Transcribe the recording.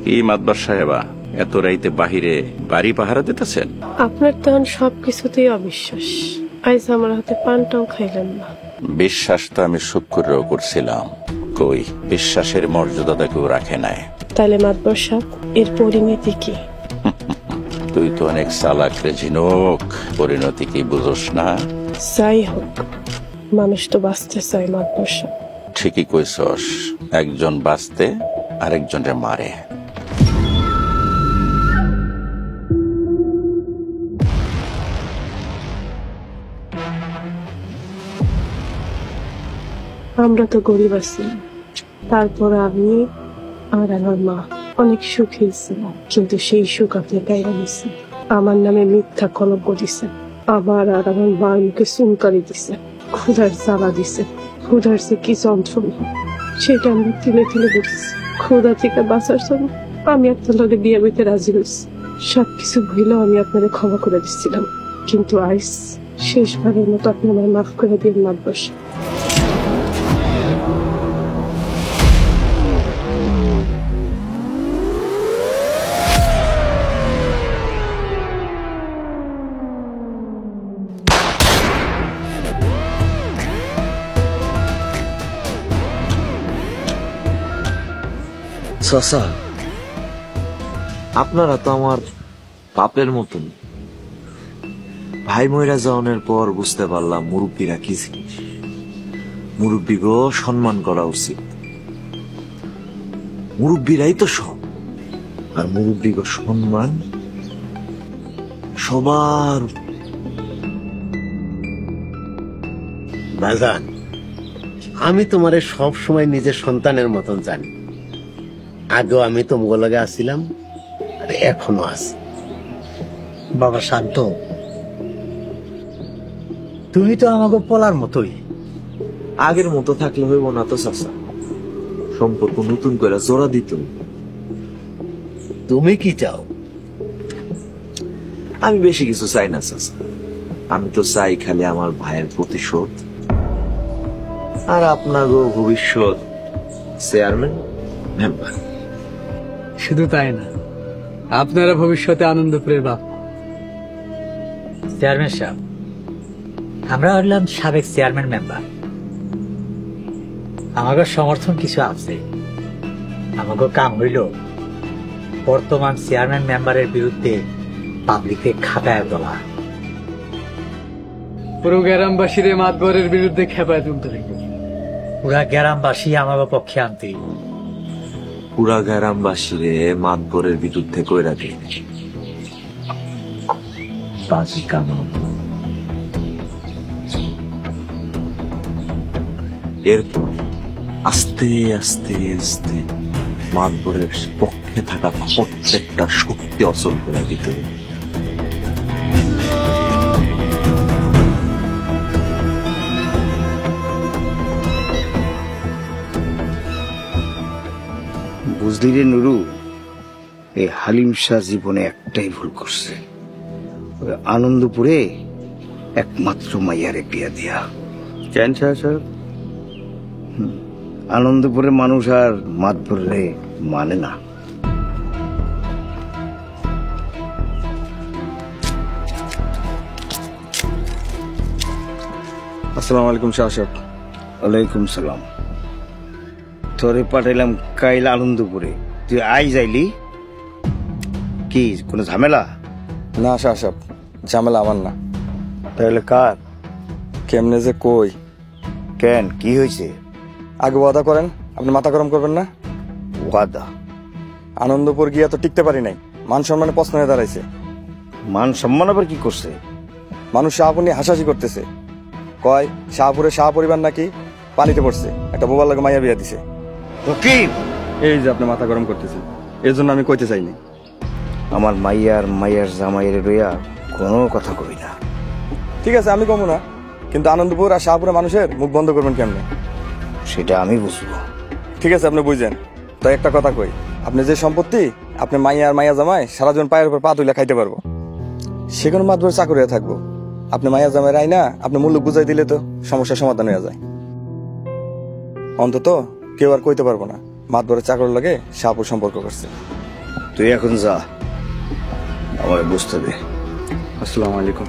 কি মাতবার সাহেবা, এত রাইতে বাহিরে বাড়ি পাহারা দিতেছেন? আপনার তখন সবকিছুতেই অবিশ্বাস। আজ আমার হাতে পানটাও খাইলেন না। বিশ্বাস তো আমি শুক্রও করছিলাম, কই বিশ্বাসের মর্যাদা কেউ রাখে নাই। তাহলে মাতবর সাহেব, এর পরিণতি কি? তুই তো অনেক চালাক রে ঝিনুক, পরিণতি কি বুঝোস না? যাই হোক, মানুষ তো বাঁচতে চায় মাতবর সাহেব। ঠিকই কইছস, একজন বাঁচতে আরেকজনরে মারে। আমরা তো গরিব আছি, তারপর আমি আর আমার মা অনেক সুখী ছিলাম, কিন্তু সেই সুখ আপনি গাইরা নিছেন। আমার নামে মিথ্যা কলঙ্ক দিছে, আমার আর আমার মার মুখে চুনকারি দিছে, ক্ষুধার জ্বালা দিছে। ক্ষুধার সে কি যন্ত্রণা সেটা আমি তিলে তিলে বুঝেছি। ক্ষুধা থেকে বাঁচার জন্য আমি আপনার লগে বিয়ে বইতে রাজি হয়েছি। সবকিছু ভুলেও আমি আপনাদের ক্ষমা করে দিচ্ছিলাম, কিন্তু আইস শেষবারের মতো আপনি আমার মাফ করে দিয়ে মাতবর সাহেব। চাচা, আপনারা তো আমার বাপের মতন। ভাই মইরা যাওয়ার পর বুঝতে পারলাম মুরব্বীরা কি জিনিস। মুরব্বীগো সম্মান করা উচিত। মুরব্বীরাই তো সব, আর মুরব্বীগো সম্মান সবার। বাজান, আমি তোমারে সব সময় নিজের সন্তানের মতন জানি। আগেও আমি তোমার লগে আসছিলাম, আর এখনো আছি। বাবা শান্ত, তুমি তো আমাকে পলার মতোই। আগের মতো থাকলে হইব না তো চাচা, সম্পর্ক নতুন করে জোড়া দিত। তুমি কি চাও? আমি বেশি কিছু চাই না চাচা, আমি তো চাই খালি আমার ভাইয়ের প্রতিশোধ আর আপনারও ভবিষ্যৎ চেয়ারম্যান মেম্বার। শুধু তাই না, আপনারা ভবিষ্যতে আনন্দপুরের বাপ। চেয়ারম্যান সাহেব, আমরা হলাম সাবেক চেয়ারম্যান মেম্বার। আমাদের সমর্থন কিছু আছে। আমাকে কাম হইল বর্তমান চেয়ারম্যান মেম্বারের বিরুদ্ধে পাবলিকে খাটায় তোলা। পুরো গ্রামবাসীর মাতবরের বিরুদ্ধে খেপায় তুলতে হবে। পুরা গ্রামবাসী আমাকে পক্ষে আনতে। পুরা গ্রামবাসীরে মাতবরের বিরুদ্ধে কইরা দিই বাজি কানুন। এরপর আস্তে আস্তে আস্তে মাতবরের পক্ষে থাকা প্রত্যেকটা শক্তি অচল করে দিতে হবে। বুঝলি রে নুরু, এই হালিম শাহ জীবনে একটাই ভুল করছে, আনন্দপুরে একমাত্র মাইয়ারে বিয়া দিয়া। কেন স্যার? আনন্দপুরের মানুষ আর মাতবরে মানে না। আসসালামু আলাইকুম শাহ সাহেব। ওয়ালাইকুম সালাম। তোরে পাঠাইলাম কাইল আনন্দপুরে, তুই আই যাইলি কি? কোনো ঝামেলা? না শাহ সাহেব, ঝামেলা আমার না। তাহলে কার? কেমনে যে কই? কেন, কি হয়েছে? আগে ওয়াদা করেন, আপনি মাথা গরম করবেন না। ওয়াদা? আনন্দপুর গিয়া তো টিকতে পারি নাই, মান সম্মানে প্রশ্ন হয়ে দাঁড়াইছে। মান সম্মান আবার কি করছে? মানুষ শাহপুর নিয়ে হাসাহাসি করতেছে, কয় শাহপুরে শাহ পরিবার নাকি পানিতে পড়ছে, একটা বোবার লাগে মাইয়া বিয়া দিছে। এই যে আপনি মাথা গরম করতেছেন, এর জন্য আমি কইতে চাইনি। আমার মাইয়ার জামাইয়ের লইয়া কোনো কথা কই না। ঠিক আছে, আমি কমু না, কিন্তু আনন্দপুর আর শাহপুরের মানুষের মুখ বন্ধ করবেন কেমনে সেটা আমি বুঝবো। ঠিক আছে, আপনি বুঝেন। তাই একটা কথা কই, আপনি যে সম্পত্তি আপনি মাইয়া আর মাইয়া জামাই সারা জীবন পায়ের উপর পা তুলে খাইতে পারবো, সেখানে মাতবরে চাকরিয়া থাকবো। আপনি মাইয়া জামাই রাই না, আপনি মূল্য বুঝাই দিলে তো সমস্যার সমাধান হয়ে যায়। অন্তত কেউ আর কইতে পারবো না মাতবরের চাকর লাগে শাহপুর সম্পর্ক করছে। তুই এখন যা, আমার বুঝতে দে। আসসালামু আলাইকুম।